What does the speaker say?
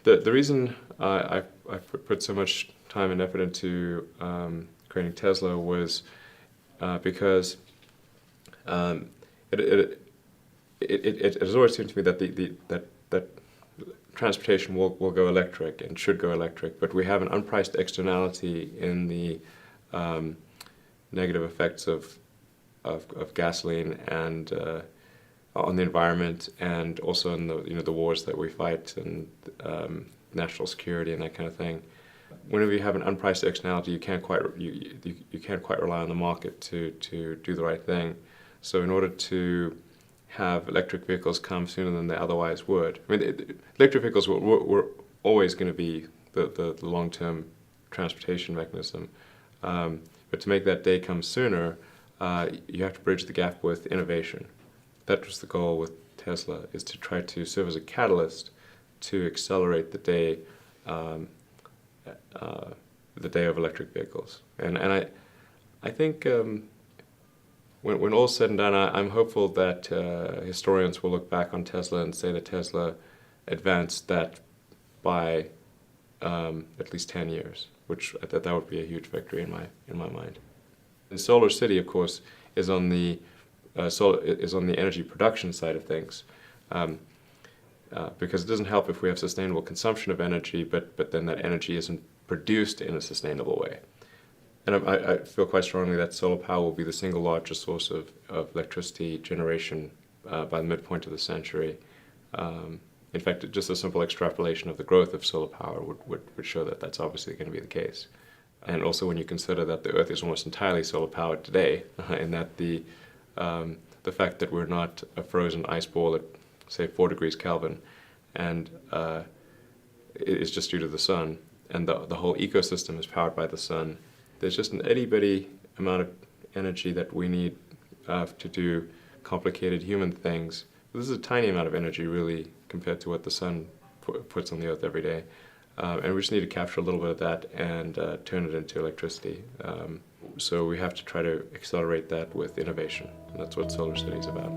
The reason I've put so much time and effort into creating Tesla was because it has always seemed to me that that transportation will go electric and should go electric, but we have an unpriced externality in the negative effects of gasoline and on the environment, and also in the wars that we fight and national security and that kind of thing. Whenever you have an unpriced externality, you can't quite rely on the market to do the right thing. So in order to have electric vehicles come sooner than they otherwise would, I mean, electric vehicles were always going to be the long-term transportation mechanism. But to make that day come sooner, you have to bridge the gap with innovation. That was the goal with Tesla, is to try to serve as a catalyst to accelerate the day of electric vehicles. And I think when all's said and done, I'm hopeful that historians will look back on Tesla and say that Tesla advanced that by at least 10 years, which that would be a huge victory in my mind. And SolarCity, of course, is on the energy production side of things, because it doesn't help if we have sustainable consumption of energy, but then that energy isn't produced in a sustainable way. And I feel quite strongly that solar power will be the single largest source of electricity generation by the midpoint of the century. In fact, just a simple extrapolation of the growth of solar power would show that that's obviously going to be the case. And also when you consider that the Earth is almost entirely solar powered today, and that the fact that we're not a frozen ice ball at, say, 4 degrees Kelvin, and it's just due to the sun, and the whole ecosystem is powered by the sun. There's just an itty-bitty amount of energy that we need to do complicated human things. This is a tiny amount of energy, really, compared to what the sun puts on the Earth every day. And we just need to capture a little bit of that and turn it into electricity. So we have to try to accelerate that with innovation. And that's what SolarCity is about.